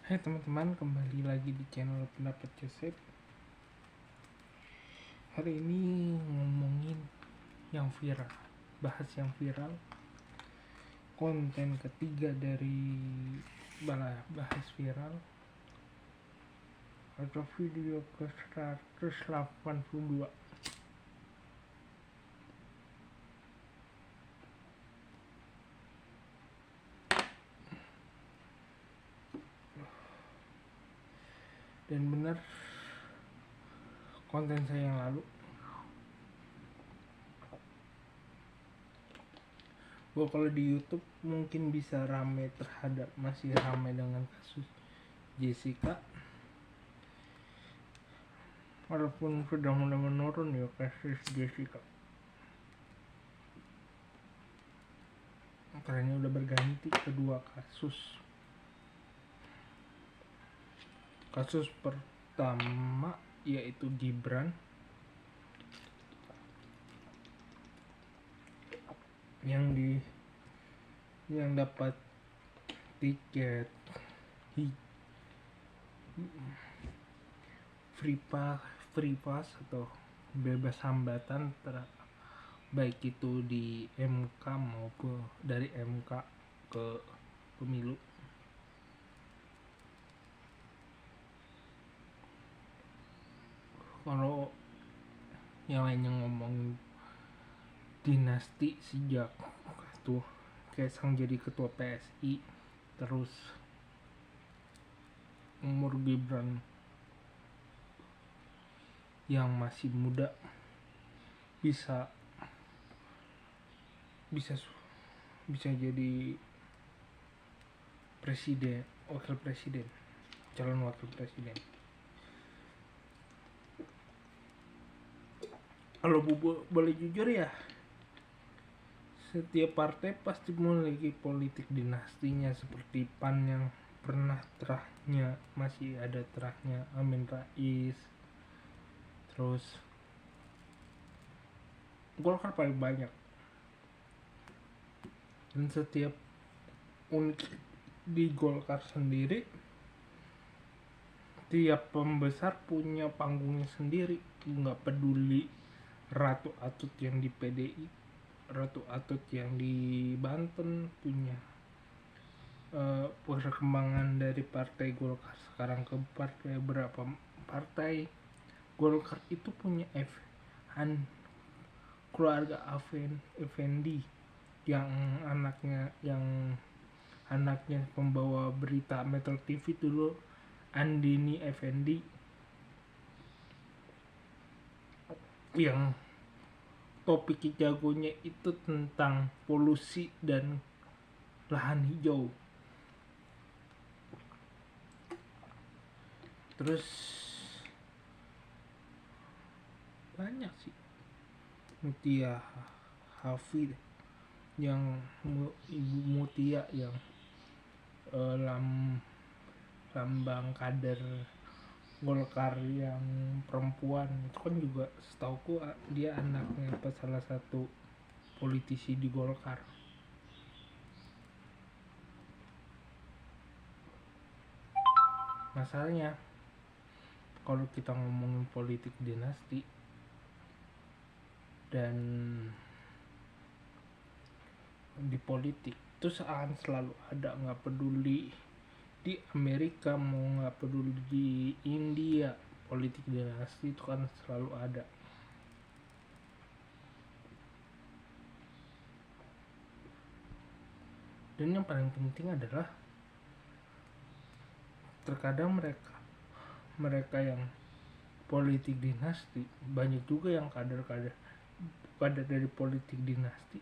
Hai teman-teman, kembali lagi di channel Pendapat Joseph. Hari ini ngomongin yang viral, bahas yang viral. Konten ketiga dari bahas viral atau video ke 182. Dan benar, konten saya yang lalu bahwa kalau di YouTube mungkin bisa masih ramai dengan kasus Jessica, walaupun sudah mulai menurun ya kasus Jessica, karena udah berganti kedua kasus. Kasus pertama yaitu Gibran yang dapat tiket free pass atau bebas hambatan baik itu di MK maupun dari MK ke pemilu. Kalau yang lainnya ngomong dinasti sejak tuh Kaisang jadi ketua PSI, terus umur Gibran yang masih muda bisa jadi presiden, calon wakil presiden. Kalau boleh jujur ya, setiap partai pasti memiliki politik dinastinya, seperti PAN yang pernah terahnya, masih ada terahnya Amin Rais. Terus Golkar paling banyak, dan setiap unik di Golkar sendiri, tiap pembesar punya panggungnya sendiri. Nggak peduli Ratu Atut yang di PDI, Ratu Atut yang di Banten, punya perkembangan dari partai Golkar sekarang ke partai berapa partai. Golkar itu punya keluarga Effendi yang anaknya pembawa berita Metro TV dulu, Andini Effendi, yang topik jagonya itu tentang polusi dan lahan hijau. Terus banyak sih, Mutia Hafid yang Ibu Mutia yang lambang kader Golkar yang perempuan itu kan juga setauku dia anaknya salah satu politisi di Golkar. Masalahnya kalau kita ngomongin politik dinasti dan di politik itu akan selalu ada, nggak peduli di Amerika mau nggak peduli di India, politik dinasti itu kan selalu ada. Dan yang paling penting adalah terkadang mereka yang politik dinasti, banyak juga yang kader dari politik dinasti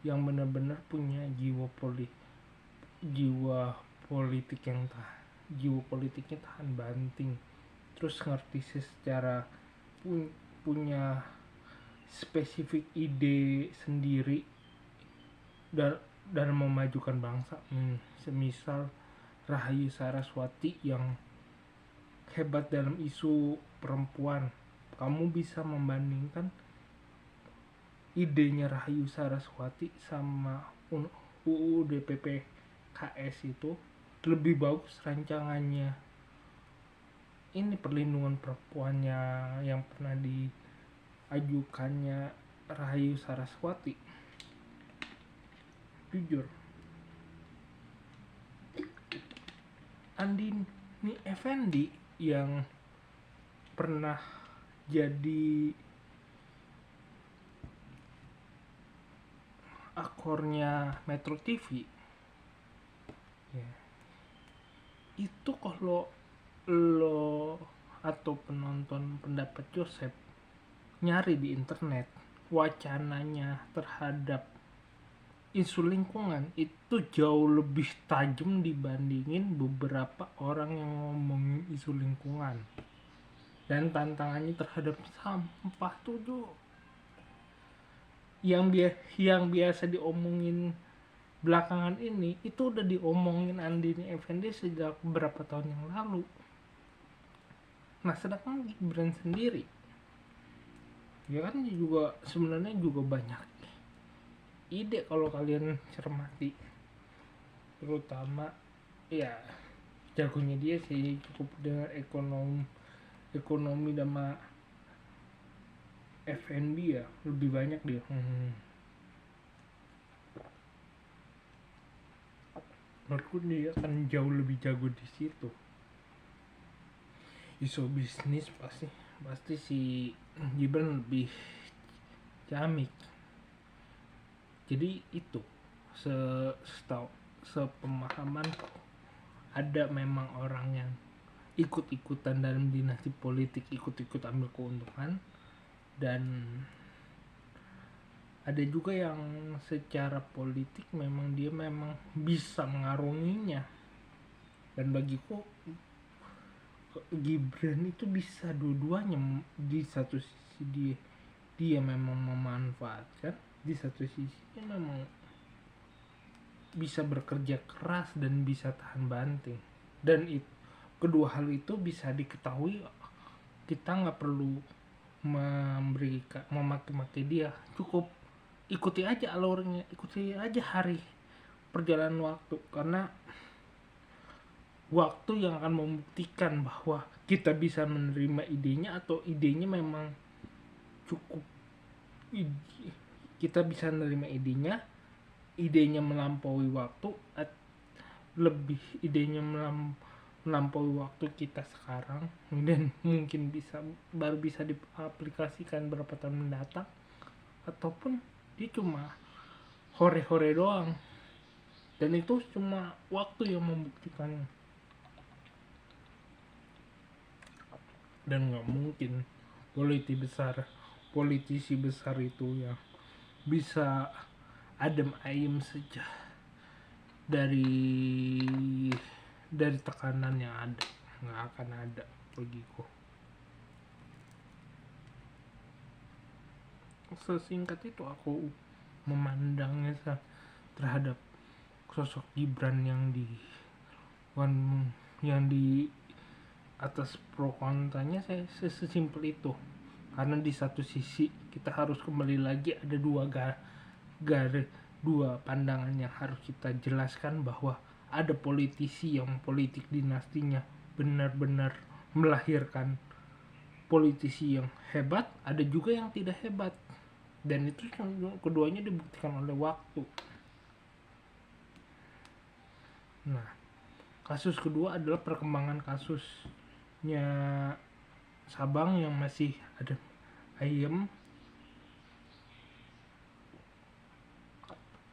yang benar-benar punya jiwa politiknya tahan banting, terus ngerti secara punya spesifik ide sendiri dalam memajukan bangsa. Semisal Rahayu Saraswati yang hebat dalam isu perempuan, kamu bisa membandingkan idenya Rahayu Saraswati sama UU DPP KS itu, lebih bagus rancangannya ini perlindungan perempuannya yang pernah diajukannya Rahayu Saraswati. Jujur, Andini Effendi yang pernah jadi akornya Metro TV ya, itu kalau lo atau penonton pendapat Joseph nyari di internet wacananya terhadap isu lingkungan itu jauh lebih tajam dibandingin beberapa orang yang ngomongin isu lingkungan, dan tantangannya terhadap sampah tuh yang biasa diomongin belakangan ini itu udah diomongin Andini Effendi sejak beberapa tahun yang lalu. Nah sedangkan Gibran sendiri ya kan juga sebenarnya juga banyak ide kalau kalian cermati, terutama ya jagonya dia sih cukup dengan ekonomi sama F&B ya lebih banyak dia. Menurutku dia akan jauh lebih jago di situ. Isu bisnis pasti si Gibran lebih camik. Jadi itu sepemahamanku ada memang orang yang ikut-ikutan dalam dinasti politik, ikut-ikut ambil keuntungan, dan ada juga yang secara politik memang dia memang bisa mengarunginya. Dan bagiku Gibran itu bisa dua-duanya. Di satu sisi dia memang memanfaatkan, di satu sisi dia memang bisa bekerja keras dan bisa tahan banting. Dan kedua hal itu bisa diketahui, kita nggak perlu memaki-maki dia, cukup ikuti aja alurnya, ikuti aja hari perjalanan waktu, karena waktu yang akan membuktikan bahwa kita bisa menerima idenya atau idenya memang cukup kita bisa menerima idenya melampaui waktu, lebih idenya melampaui waktu kita sekarang, dan mungkin baru bisa diaplikasikan berapa tahun mendatang, ataupun dia cuma hore-hore doang, dan itu cuma waktu yang membuktikannya. Dan nggak mungkin politisi besar itu yang bisa adem ayem saja dari tekanan yang ada, nggak akan ada bagiku. Sesingkat itu aku memandangnya terhadap sosok Gibran yang di atas pro kontranya saya sesimpel itu. Karena di satu sisi kita harus kembali lagi ada dua pandangan yang harus kita jelaskan, bahwa ada politisi yang politik dinastinya benar-benar melahirkan politisi yang hebat, ada juga yang tidak hebat, dan itu keduanya dibuktikan oleh waktu. Nah, kasus kedua adalah perkembangan kasusnya Sabang yang masih ada ayam,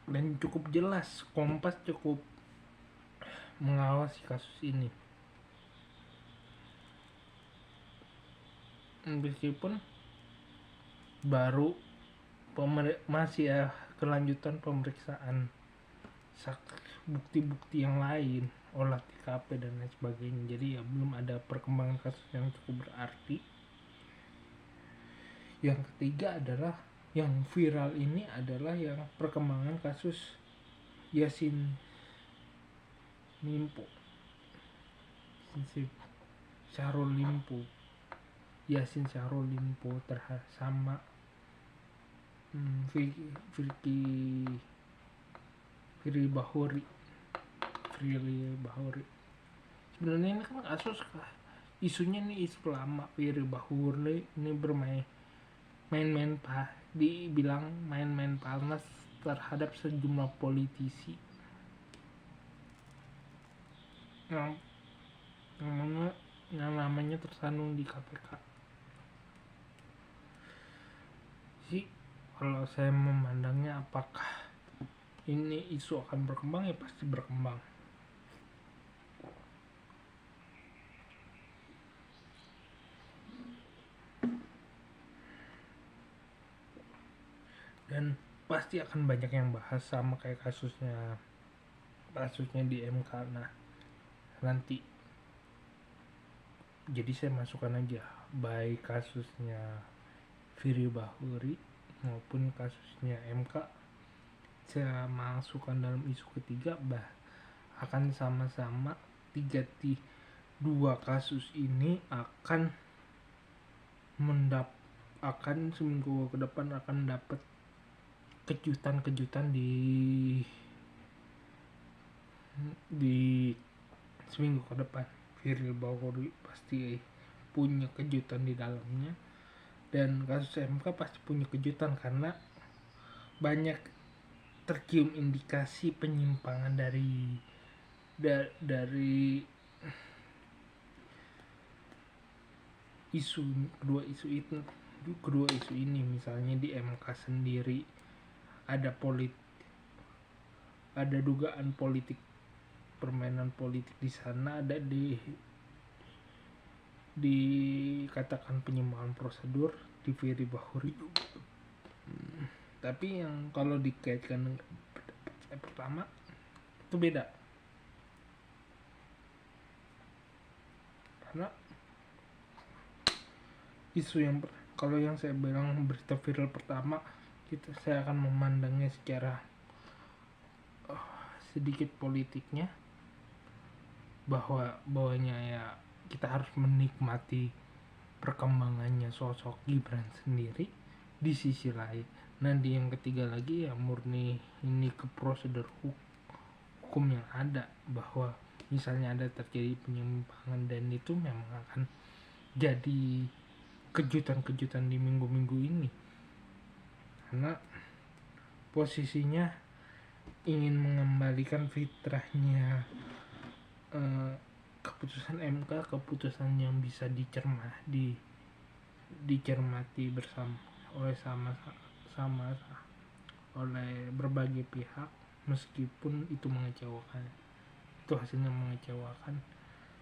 dan cukup jelas Kompas cukup mengawasi kasus ini. Meskipun baru masih ya kelanjutan pemeriksaan bukti-bukti yang lain, olah TKP dan lain sebagainya, jadi ya belum ada perkembangan kasus yang cukup berarti. Yang ketiga adalah yang viral ini adalah yang perkembangan kasus Yassin Limpo, Syahrul Limpo sama Firly Firly Bahuri. Sebenarnya ini kan kasus isunya nih isu lama. Firly Bahuri ini main-main dibilang main-main panas terhadap sejumlah politisi yang namanya tersandung di KPK. Sih kalau saya memandangnya, apakah ini isu akan berkembang? Ya pasti berkembang. Dan pasti akan banyak yang bahas, sama kayak kasusnya di MK. Nah nanti jadi saya masukkan aja baik kasusnya Firly Bahuri maupun kasusnya MK, saya masukkan dalam isu ketiga. Akan sama-sama dua kasus ini akan seminggu ke depan akan dapat kejutan di seminggu ke depan. Firly Bahuri pasti punya kejutan di dalamnya, dan kasus MK pasti punya kejutan karena banyak tercium indikasi penyimpangan dari kedua isu ini. Misalnya di MK sendiri ada dugaan politik, permainan politik di sana, ada dikatakan penyimpangan prosedur di Firly Bahuri juga. Tapi yang kalau dikaitkan dengan pendapat saya pertama itu beda, karena isu kalau yang saya bilang berita viral pertama itu saya akan memandangnya secara sedikit politiknya, bahwanya ya kita harus menikmati perkembangannya sosok Gibran sendiri. Di sisi lain nanti yang ketiga lagi ya murni ini ke prosedur hukum yang ada, bahwa misalnya ada terjadi penyimpangan, dan itu memang akan jadi kejutan-kejutan di minggu-minggu ini, karena posisinya ingin mengembalikan fitrahnya keputusan MK, keputusan yang bisa dicermati bersama oleh berbagai pihak, meskipun itu mengecewakan, itu hasilnya mengecewakan.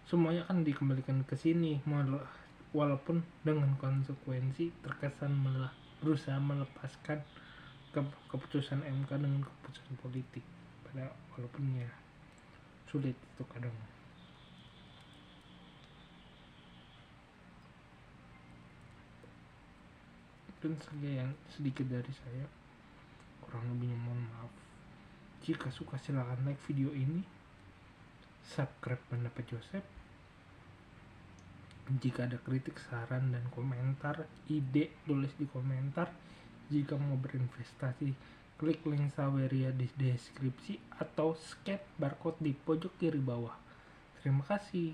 Semuanya kan dikembalikan ke sini, walaupun dengan konsekuensi terkesan berusaha melepaskan keputusan MK dengan keputusan politik, walaupun ya sulit itu kadang. Dan sekian sedikit dari saya, kurang lebihnya mohon maaf. Jika suka silahkan like video ini, subscribe Pendapat Joseph. Jika ada kritik, saran, dan komentar, ide, tulis di komentar. Jika mau berinvestasi, klik link Saweria di deskripsi atau scan barcode di pojok kiri bawah. Terima kasih.